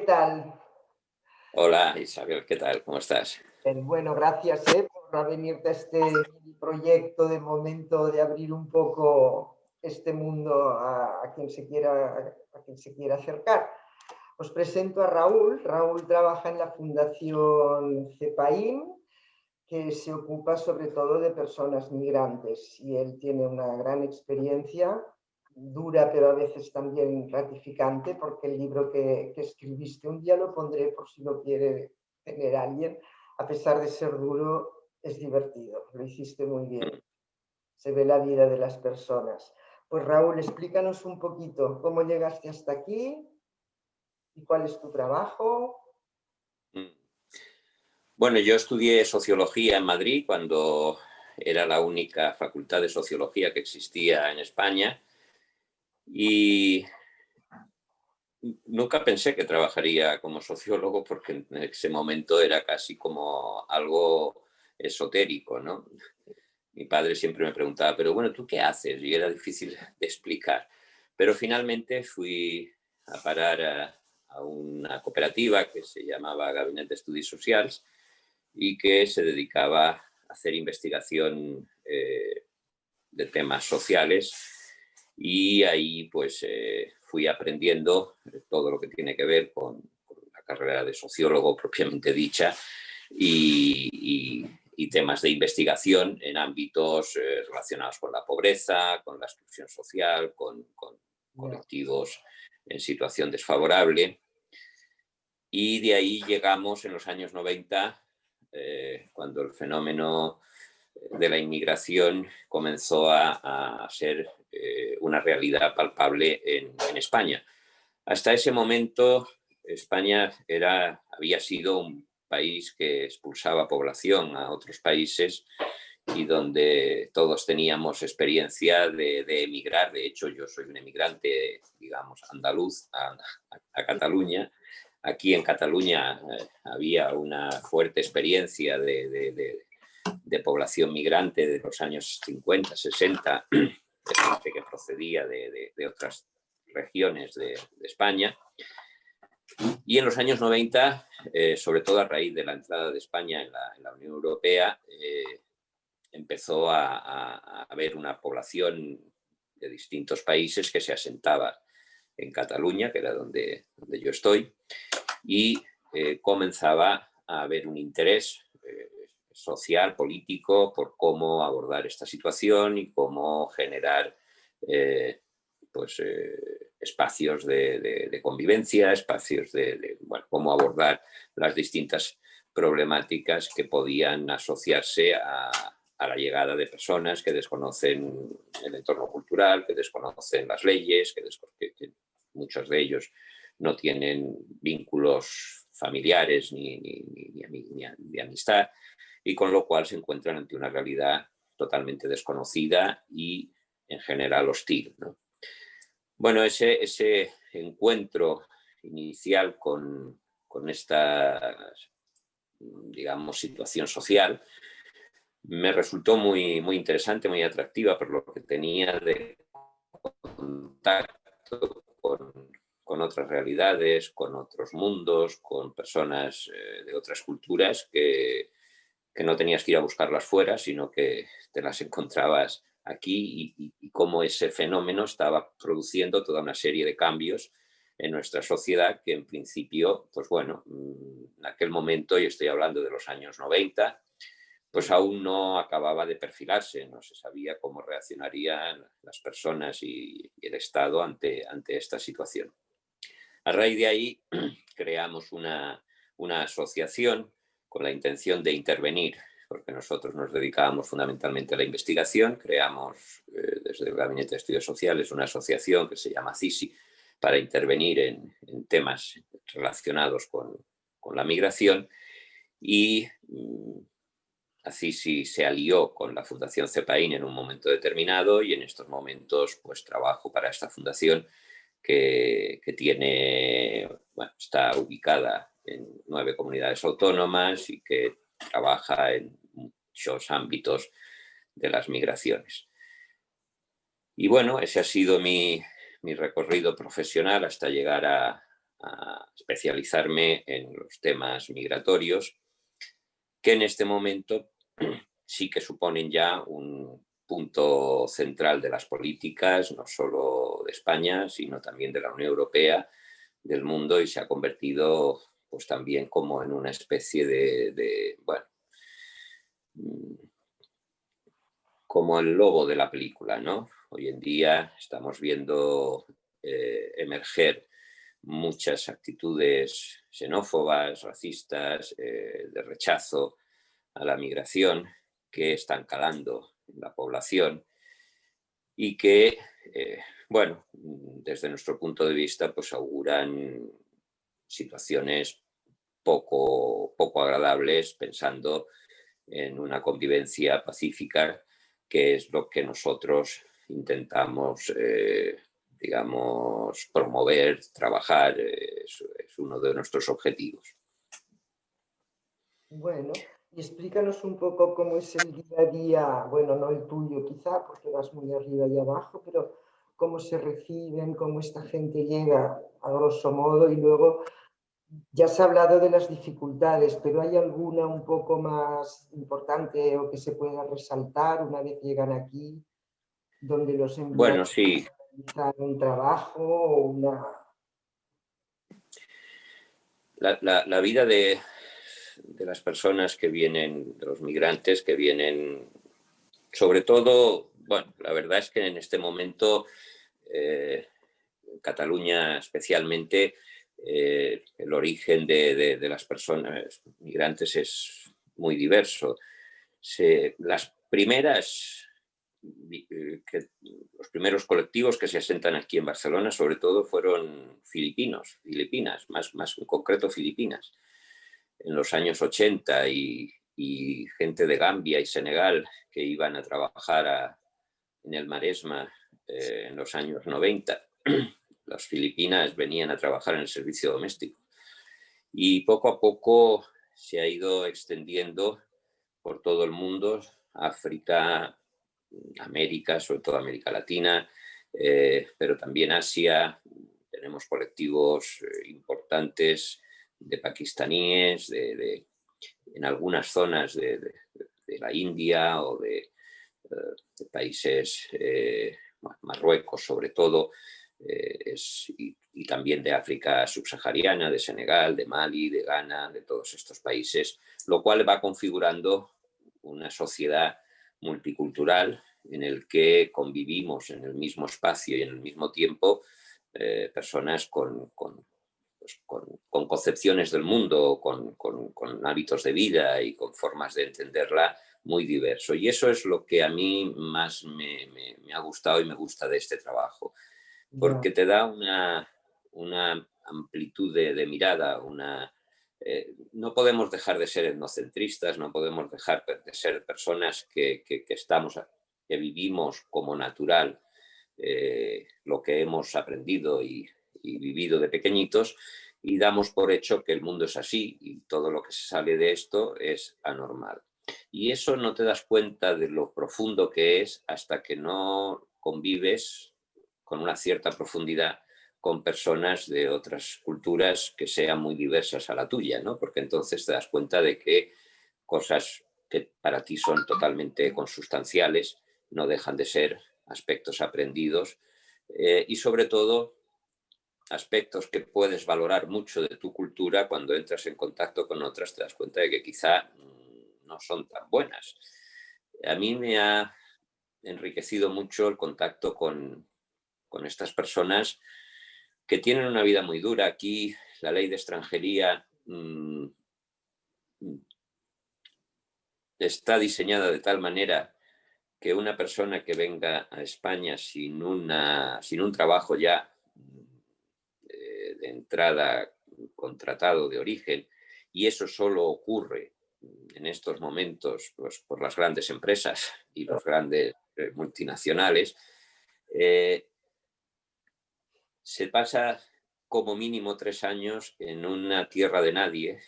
tal? Hola Isabel, ¿qué tal? ¿Cómo estás? Bueno, gracias por venirte a este proyecto de momento de abrir un poco este mundo a quien se quiera acercar. Os presento a Raúl. Raúl trabaja en la Fundación CEPAIN, que se ocupa sobre todo de personas migrantes, y él tiene una gran experiencia, dura pero a veces también gratificante, porque el libro que escribiste, un día lo pondré por si lo quiere tener alguien, a pesar de ser duro, es divertido, lo hiciste muy bien, se ve la vida de las personas. Pues Raúl, explícanos un poquito cómo llegaste hasta aquí y cuál es tu trabajo. Mm. Bueno, yo estudié sociología en Madrid cuando era la única facultad de sociología que existía en España y nunca pensé que trabajaría como sociólogo porque en ese momento era casi como algo esotérico, ¿no? Mi padre siempre me preguntaba, pero bueno, ¿tú qué haces? Y era difícil de explicar. Pero finalmente fui a parar a una cooperativa que se llamaba Gabinete de Estudios Sociales y que se dedicaba a hacer investigación de temas sociales, y ahí pues fui aprendiendo todo lo que tiene que ver con la carrera de sociólogo propiamente dicha y temas de investigación en ámbitos relacionados con la pobreza, con la exclusión social, con Ya. colectivos en situación desfavorable. Y de ahí llegamos en los años 90, cuando el fenómeno de la inmigración comenzó a ser una realidad palpable en España. Hasta ese momento, España había sido un país que expulsaba población a otros países y donde todos teníamos experiencia de emigrar. De hecho, yo soy un emigrante, digamos, andaluz a Cataluña. Aquí en Cataluña había una fuerte experiencia de población migrante de los años 50, 60, de gente que procedía de otras regiones de España. Y en los años 90, sobre todo a raíz de la entrada de España en la Unión Europea, empezó a haber una población de distintos países que se asentaba en Cataluña, que era donde yo estoy, y comenzaba a haber un interés social, político, por cómo abordar esta situación y cómo generar espacios de convivencia, espacios bueno, cómo abordar las distintas problemáticas que podían asociarse a la llegada de personas que desconocen el entorno cultural, que desconocen las leyes, que muchos de ellos no tienen vínculos familiares ni amistad, y con lo cual se encuentran ante una realidad totalmente desconocida y en general hostil, ¿no? Bueno, ese encuentro inicial con esta, digamos, situación social me resultó muy, muy interesante, muy atractiva, por lo que tenía de contacto con otras realidades, con otros mundos, con personas de otras culturas que no tenías que ir a buscarlas fuera, sino que te las encontrabas aquí, y cómo ese fenómeno estaba produciendo toda una serie de cambios en nuestra sociedad que en principio, pues bueno, en aquel momento, y estoy hablando de los años 90, pues aún no acababa de perfilarse, no se sabía cómo reaccionarían las personas y el Estado ante esta situación. A raíz de ahí creamos una asociación con la intención de intervenir, porque nosotros nos dedicábamos fundamentalmente a la investigación. Creamos desde el Gabinete de Estudios Sociales una asociación que se llama CISI para intervenir en temas relacionados con la migración, y así sí se alió con la Fundación CEPAIN en un momento determinado, y en estos momentos pues trabajo para esta fundación que tiene, bueno, está ubicada en 9 comunidades autónomas y que trabaja en muchos ámbitos de las migraciones. Y bueno, ese ha sido mi recorrido profesional hasta llegar a especializarme en los temas migratorios, que en este momento sí que suponen ya un punto central de las políticas, no solo de España, sino también de la Unión Europea, del mundo, y se ha convertido pues también como en una especie bueno, como el logo de la película, ¿no? Hoy en día estamos viendo emerger muchas actitudes xenófobas, racistas, de rechazo a la migración, que están calando en la población y que, bueno, desde nuestro punto de vista, pues auguran situaciones poco agradables, pensando en una convivencia pacífica, que es lo que nosotros intentamos, digamos, promover, trabajar, es uno de nuestros objetivos. Bueno, y explícanos un poco cómo es el día a día, bueno, no el tuyo quizá, porque vas muy arriba y abajo, pero cómo se reciben, cómo esta gente llega, a grosso modo, y luego ya se ha hablado de las dificultades, pero ¿hay alguna un poco más importante o que se pueda resaltar una vez llegan aquí, donde los envían Bueno, sí. a realizar un trabajo o una... La vida de las personas que vienen, de los migrantes que vienen, sobre todo, bueno, la verdad es que en este momento, en Cataluña especialmente, el origen de las personas migrantes es muy diverso. Las primeras... los primeros colectivos que se asentan aquí en Barcelona, sobre todo, fueron filipinas, más en concreto Filipinas, en los años 80, y gente de Gambia y Senegal que iban a trabajar en el Maresma en los años 90. Las Filipinas venían a trabajar en el servicio doméstico. Y poco a poco se ha ido extendiendo por todo el mundo, África, América, sobre todo América Latina, pero también Asia. Tenemos colectivos importantes de pakistaníes, en algunas zonas de la India o de países, Marruecos sobre todo, y también de África subsahariana, de Senegal, de Mali, de Ghana, de todos estos países, lo cual va configurando una sociedad multicultural en el que convivimos en el mismo espacio y en el mismo tiempo personas con concepciones del mundo, con hábitos de vida y con formas de entenderla muy diverso. Y eso es lo que a mí más me ha gustado y me gusta de este trabajo, porque te da una amplitud de mirada, no podemos dejar de ser etnocentristas, no podemos dejar de ser personas que vivimos como natural lo que hemos aprendido y vivido de pequeñitos, y damos por hecho que el mundo es así y todo lo que se sale de esto es anormal. Y eso no te das cuenta de lo profundo que es hasta que no convives con una cierta profundidad con personas de otras culturas que sean muy diversas a la tuya, ¿no? Porque entonces te das cuenta de que cosas que para ti son totalmente consustanciales no dejan de ser aspectos aprendidos, y sobre todo aspectos que puedes valorar mucho de tu cultura. Cuando entras en contacto con otras te das cuenta de que quizá no son tan buenas. A mí me ha enriquecido mucho el contacto con estas personas que tienen una vida muy dura. Aquí la ley de extranjería está diseñada de tal manera que una persona que venga a España sin un trabajo ya de entrada contratado de origen, y eso solo ocurre en estos momentos pues, por las grandes empresas y los grandes multinacionales, se pasa como mínimo 3 años en una tierra de nadie,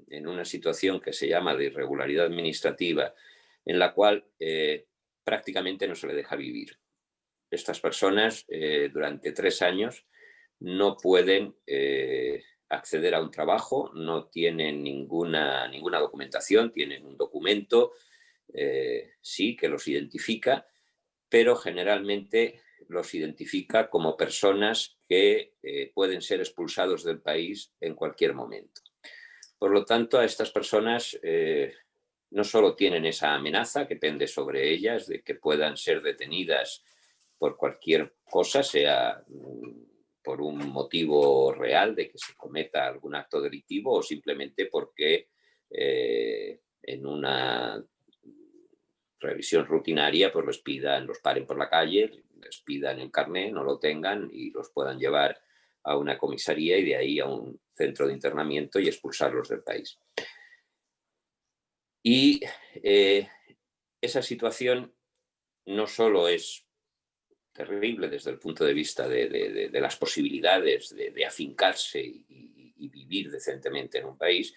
en una situación que se llama de irregularidad administrativa, en la cual prácticamente no se le deja vivir. Estas personas durante 3 años no pueden acceder a un trabajo, no tienen ninguna documentación, tienen un documento, sí, que los identifica, pero generalmente los identifica como personas que pueden ser expulsados del país en cualquier momento. Por lo tanto, a estas personas no solo tienen esa amenaza que pende sobre ellas de que puedan ser detenidas por cualquier cosa, sea por un motivo real de que se cometa algún acto delictivo o simplemente porque en una revisión rutinaria pues los paren por la calle, les pidan el carné, no lo tengan y los puedan llevar a una comisaría y de ahí a un centro de internamiento y expulsarlos del país. Y esa situación no solo es terrible desde el punto de vista de las posibilidades de afincarse y vivir decentemente en un país,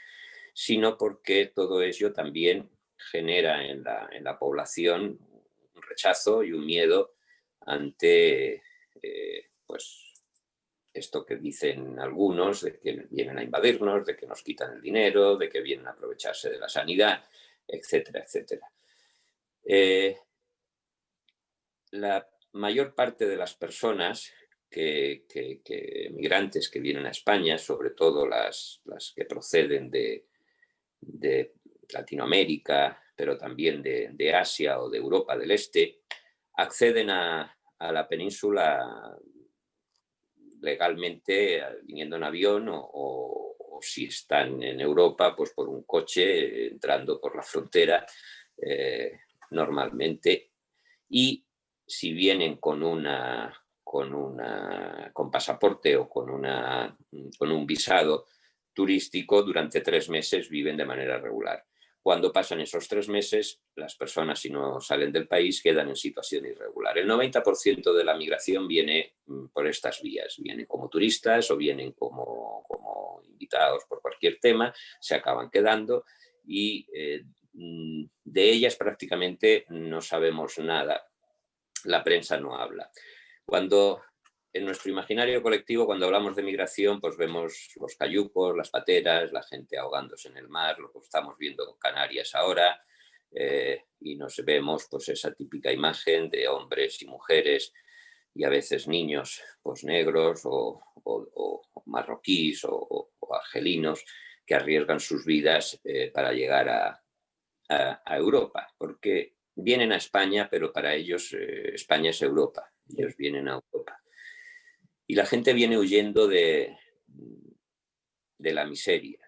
sino porque todo ello también genera en la población un rechazo y un miedo ante pues esto que dicen algunos, de que vienen a invadirnos, de que nos quitan el dinero, de que vienen a aprovecharse de la sanidad, etcétera, etcétera. La mayor parte de las personas migrantes que vienen a España, sobre todo las que proceden de Latinoamérica, pero también de Asia o de Europa del Este, acceden a la península legalmente viniendo en avión o si están en Europa, pues por un coche entrando por la frontera normalmente. Y si vienen con pasaporte o con un visado turístico, durante 3 meses viven de manera regular. Cuando pasan esos 3 meses, las personas, si no salen del país, quedan en situación irregular. El 90% de la migración viene por estas vías. Vienen como turistas o vienen como invitados por cualquier tema, se acaban quedando y de ellas prácticamente no sabemos nada. La prensa no habla. Cuando en nuestro imaginario colectivo, cuando hablamos de migración, pues vemos los cayucos, las pateras, la gente ahogándose en el mar, lo que estamos viendo en Canarias ahora, y nos vemos pues esa típica imagen de hombres y mujeres y a veces niños pues negros o marroquíes o argelinos que arriesgan sus vidas para llegar a Europa, porque vienen a España, pero para ellos España es Europa, ellos vienen a Europa. Y la gente viene huyendo de la miseria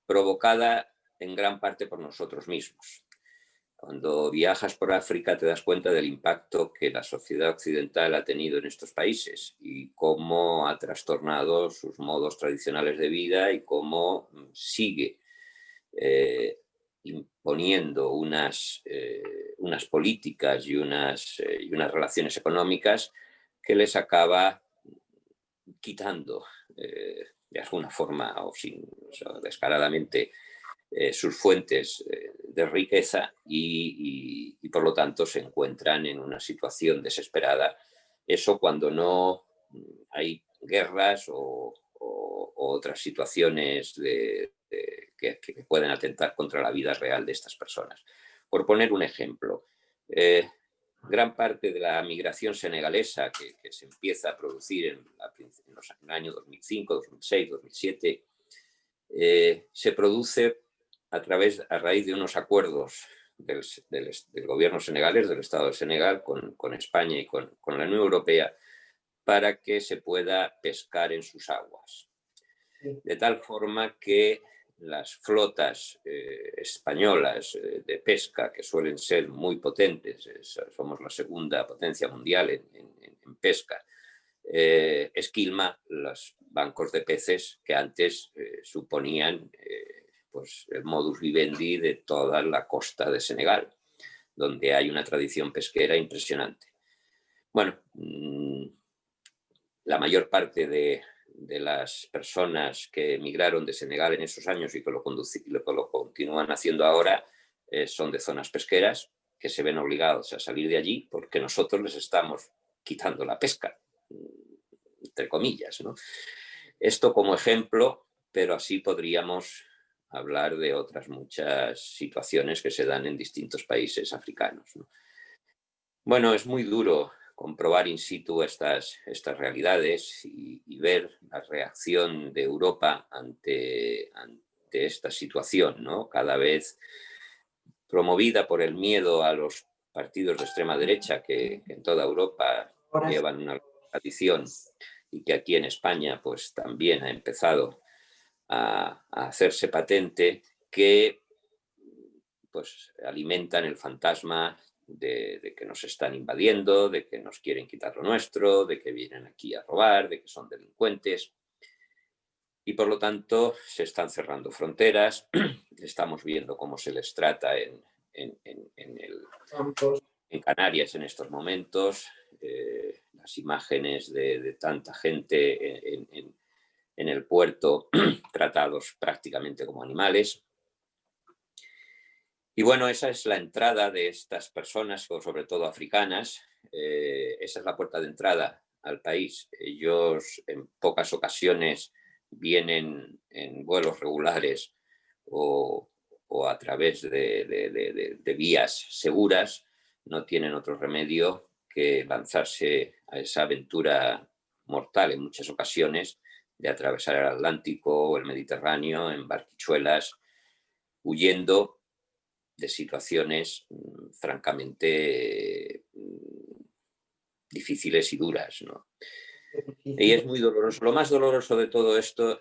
provocada en gran parte por nosotros mismos. Cuando viajas por África te das cuenta del impacto que la sociedad occidental ha tenido en estos países y cómo ha trastornado sus modos tradicionales de vida y cómo sigue imponiendo unas políticas y unas relaciones económicas que les acaba quitando de alguna forma o descaradamente sus fuentes de riqueza y por lo tanto se encuentran en una situación desesperada. Eso cuando no hay guerras o otras situaciones que pueden atentar contra la vida real de estas personas. Por poner un ejemplo, gran parte de la migración senegalesa que se empieza a producir en el año 2005, 2006, 2007, se produce a raíz de unos acuerdos del gobierno senegalés, del Estado de Senegal, con España y con la Unión Europea, para que se pueda pescar en sus aguas. De tal forma que las flotas españolas de pesca, que suelen ser muy potentes, somos la segunda potencia mundial en pesca, esquilma los bancos de peces que antes suponían pues el modus vivendi de toda la costa de Senegal, donde hay una tradición pesquera impresionante. Bueno, la mayor parte de las personas que emigraron de Senegal en esos años y que lo continúan haciendo ahora son de zonas pesqueras que se ven obligados a salir de allí porque nosotros les estamos quitando la pesca. entre comillas, ¿no? Esto como ejemplo, pero así podríamos hablar de otras muchas situaciones que se dan en distintos países africanos, ¿no? Bueno, es muy duro comprobar in situ estas realidades y ver la reacción de Europa ante esta situación, ¿no? Cada vez promovida por el miedo a los partidos de extrema derecha que en toda Europa Ahora sí. llevan una tradición y que aquí en España pues también ha empezado a hacerse patente, que pues alimentan el fantasma de que nos están invadiendo, de que nos quieren quitar lo nuestro, de que vienen aquí a robar, de que son delincuentes. Y por lo tanto se están cerrando fronteras, estamos viendo cómo se les trata en Canarias en estos momentos, las imágenes de tanta gente en el puerto tratados prácticamente como animales. Y bueno, esa es la entrada de estas personas, o sobre todo africanas. Esa es la puerta de entrada al país. Ellos en pocas ocasiones vienen en vuelos regulares o a través de vías seguras. No tienen otro remedio que lanzarse a esa aventura mortal en muchas ocasiones de atravesar el Atlántico o el Mediterráneo en barquichuelas, huyendo de situaciones francamente difíciles y duras, ¿no? Y es muy doloroso. Lo más doloroso de todo esto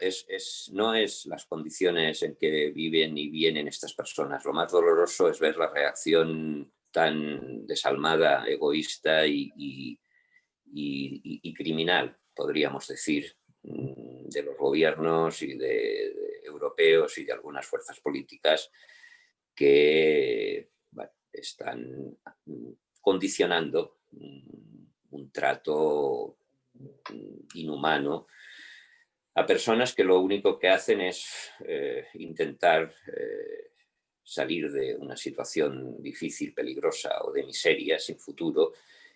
no es las condiciones en que viven y vienen estas personas. Lo más doloroso es ver la reacción tan desalmada, egoísta y criminal, podríamos decir, de los gobiernos y de europeos y de algunas fuerzas políticas que bueno, están condicionando un trato inhumano a personas que lo único que hacen es intentar salir de una situación difícil, peligrosa o de miseria sin futuro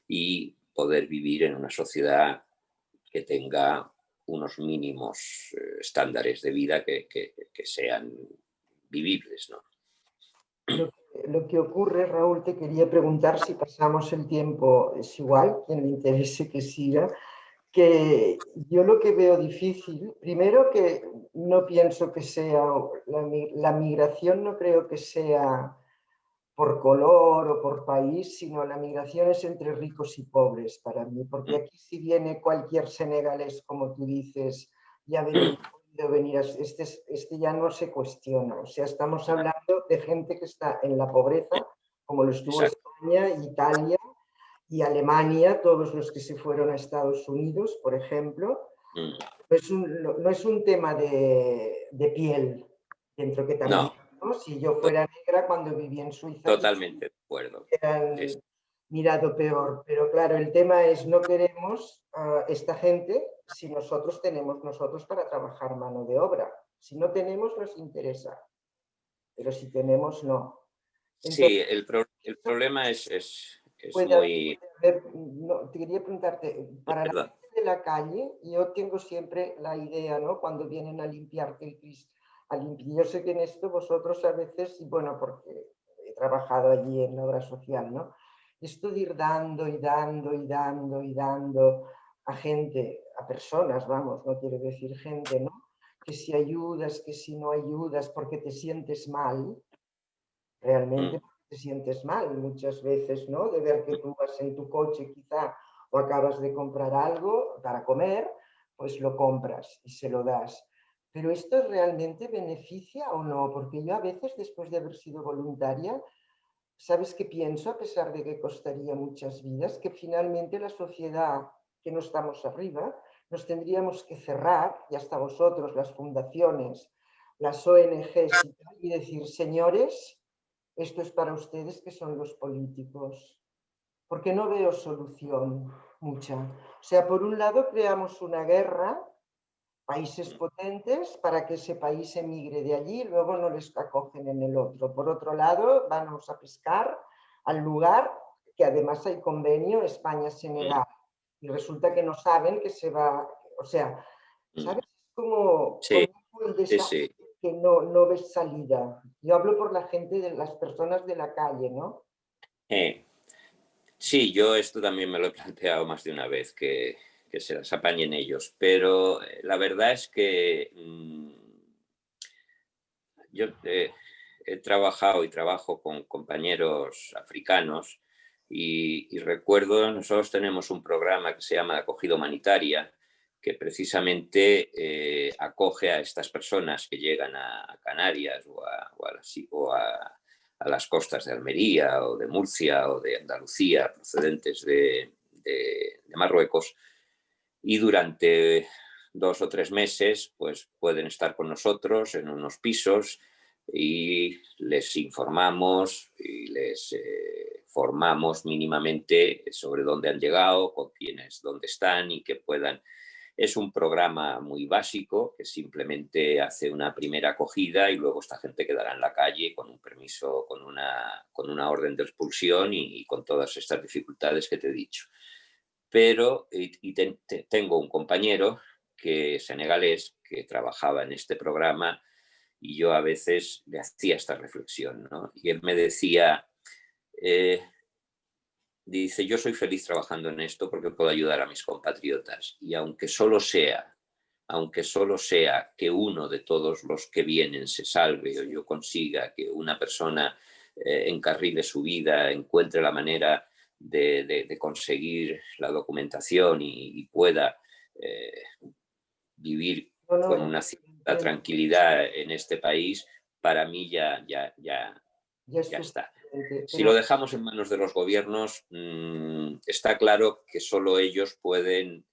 y poder vivir en una sociedad que tenga unos mínimos estándares de vida que sean vivibles, ¿no? Lo que ocurre, Raúl, te quería preguntar si pasamos el tiempo, es igual, quien le interese que siga, que yo lo que veo difícil, primero que no pienso que sea, la migración no creo que sea por color o por país, sino la migración es entre ricos y pobres para mí, porque aquí si viene cualquier senegalés, como tú dices, ya venir, este ya no se cuestiona, o sea, estamos hablando de gente que está en la pobreza, como lo estuvo Exacto. España, Italia y Alemania, todos los que se fueron a Estados Unidos, por ejemplo. No es un tema de piel, dentro que también, No, ¿no? Si yo fuera negra cuando viví en Suiza, totalmente de acuerdo. hubieran mirado peor. Pero claro, el tema es, no queremos a esta gente si nosotros tenemos nosotros para trabajar mano de obra. Si no tenemos, nos interesa. Pero si tenemos, no. Sí, Entonces, el problema es puede muy... haber, no, te quería preguntarte, para la Perdón. gente de la calle, yo tengo siempre la idea, ¿no? Cuando vienen a limpiarte el piso, yo sé que en esto vosotros a veces, y bueno, porque he trabajado allí en la obra social, ¿no? Esto de ir dando y dando y dando y dando a gente, a personas, vamos, no quiere decir gente, ¿no? Que si ayudas, que si no ayudas, porque te sientes mal, realmente te sientes mal muchas veces, ¿no? De ver que tú vas en tu coche quizá o acabas de comprar algo para comer, pues lo compras y se lo das. Pero ¿esto realmente beneficia o no? Porque yo a veces, después de haber sido voluntaria, ¿sabes qué pienso? A pesar de que costaría muchas vidas, que finalmente la sociedad, que no estamos arriba, nos tendríamos que cerrar, y hasta vosotros, las fundaciones, las ONGs y decir, señores, esto es para ustedes que son los políticos, porque no veo solución mucha. O sea, por un lado creamos una guerra, países potentes, para que ese país emigre de allí y luego no les acogen en el otro. Por otro lado, vamos a pescar al lugar, que además hay convenio España-Senegal, y resulta que no saben que se va, O sea, ¿sabes? Como Sí, el sí, desastre sí. que no ves salida. Yo hablo por la gente, de las personas de la calle, ¿no? Eh, sí, yo esto también me lo he planteado más de una vez, que se las apañen ellos, pero la verdad es que yo he trabajado y trabajo con compañeros africanos y recuerdo, nosotros tenemos un programa que se llama Acogida Humanitaria, que precisamente acoge a estas personas que llegan a Canarias a las costas de Almería o de Murcia o de Andalucía, procedentes de Marruecos, y durante 2 o 3 meses pues pueden estar con nosotros en unos pisos y les informamos y les formamos mínimamente sobre dónde han llegado, con quiénes, dónde están y que puedan. Es un programa muy básico que simplemente hace una primera acogida y luego esta gente quedará en la calle con un permiso, con una orden de expulsión y con todas estas dificultades que te he dicho. Pero tengo un compañero que es senegalés, que trabajaba en este programa y yo a veces le hacía esta reflexión, ¿no? Y él me decía, eh, dice, yo soy feliz trabajando en esto porque puedo ayudar a mis compatriotas y aunque solo sea que uno de todos los que vienen se salve o yo consiga que una persona encarrile su vida, encuentre la manera de conseguir la documentación y pueda eh, vivir No, con no, una cierta entiendo. tranquilidad en este país, para mí Ya es ya está. suficiente. Si lo Pero dejamos en manos de los gobiernos, está claro que solo ellos pueden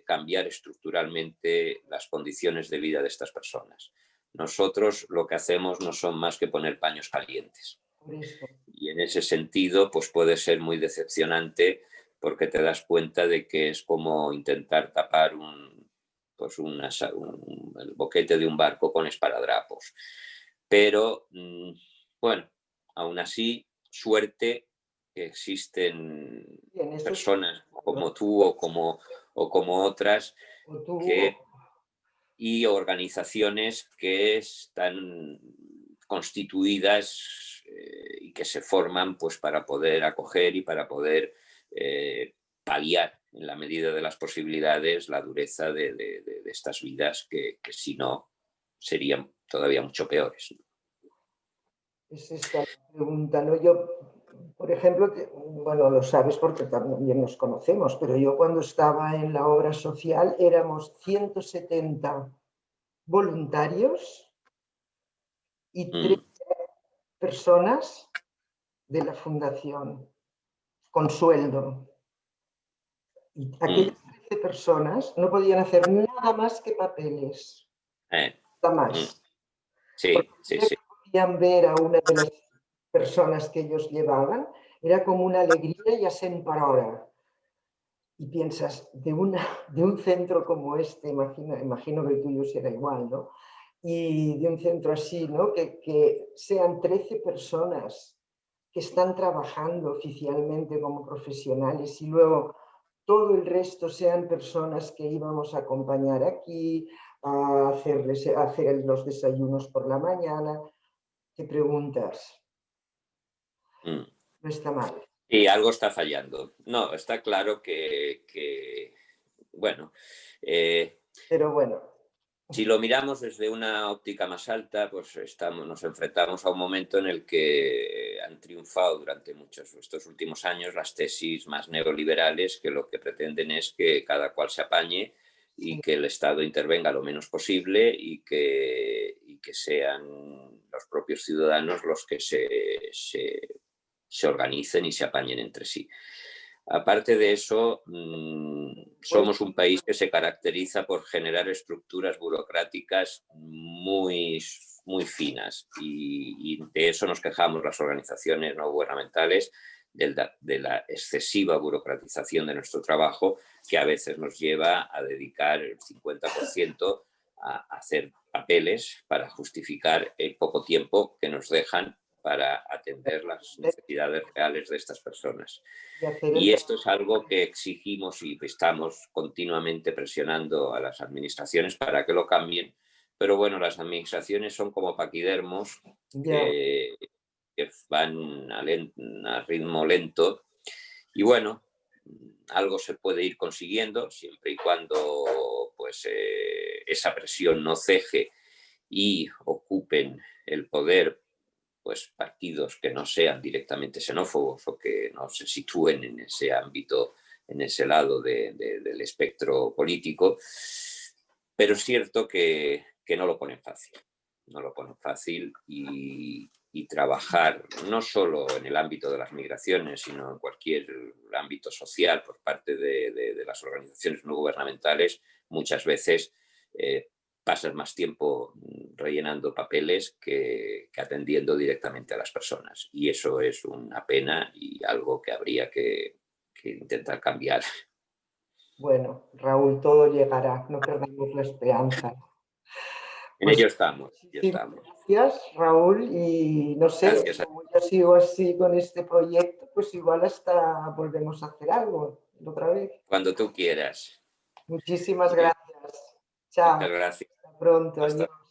cambiar estructuralmente las condiciones de vida de estas personas. Nosotros lo que hacemos no son más que poner paños calientes. por eso. Y en ese sentido, pues puede ser muy decepcionante porque te das cuenta de que es como intentar tapar el boquete de un barco con esparadrapos. Pero, bueno, aún así, suerte que existen Y en eso estoy de personas acuerdo. como tú o como otras O tú, que, y organizaciones que están constituidas y que se forman pues, para poder acoger y para poder paliar en la medida de las posibilidades la dureza de estas vidas que si no serían todavía mucho peores. es esta la pregunta, ¿no? Yo, por ejemplo, bueno, lo sabes porque también nos conocemos, pero yo cuando estaba en la obra social éramos 170 voluntarios y 13 Mm, personas de la fundación con sueldo. Y mm, aquellas 13 personas no podían hacer nada más que papeles, eh, nada mm, más. Porque sí, sí, sí. podían ver a una de las personas que ellos llevaban, era como una alegría y hacen para ahora. Y piensas, de un centro como este, imagino que el tuyo será igual, ¿no? Y de un centro así, ¿no? Que sean 13 personas que están trabajando oficialmente como profesionales y luego todo el resto sean personas que íbamos a acompañar aquí, a hacer los desayunos por la mañana. Te preguntas, Mm. no está mal. Y algo está fallando. No, está claro bueno, eh, Pero bueno, si lo miramos desde una óptica más alta, pues nos enfrentamos a un momento en el que han triunfado durante muchos estos últimos años las tesis más neoliberales, que lo que pretenden es que cada cual se apañe y sí, que el Estado intervenga lo menos posible y que sean los propios ciudadanos los que se organicen y se apañen entre sí. Aparte de eso, pues somos un país que se caracteriza por generar estructuras burocráticas muy, muy finas y de eso nos quejamos las organizaciones no gubernamentales, de la excesiva burocratización de nuestro trabajo, que a veces nos lleva a dedicar el 50% a hacer papeles para justificar el poco tiempo que nos dejan para atender las necesidades reales de estas personas. hacer Y esto es algo que exigimos y estamos continuamente presionando a las administraciones para que lo cambien. Pero bueno, las administraciones son como paquidermos que van a ritmo lento. Y bueno, algo se puede ir consiguiendo siempre y cuando pues, esa presión no ceje y ocupen el poder pues, partidos que no sean directamente xenófobos o que no se sitúen en ese ámbito, en ese lado del espectro político. Pero es cierto que no lo ponen fácil. No lo ponen fácil y trabajar no solo en el ámbito de las migraciones, sino en cualquier ámbito social por parte de las organizaciones no gubernamentales, muchas veces pasas más tiempo rellenando papeles que atendiendo directamente a las personas. Y eso es una pena y algo que habría que intentar cambiar. Bueno, Raúl, todo llegará, no perdamos la esperanza. En ello estamos, ya Muchísimas estamos. gracias, Raúl, y no sé, Gracias. como yo sigo así con este proyecto, pues igual hasta volvemos a hacer algo otra vez. Cuando tú quieras. Muchísimas gracias. Muchas Chao. gracias. Hasta pronto. Hasta Adiós.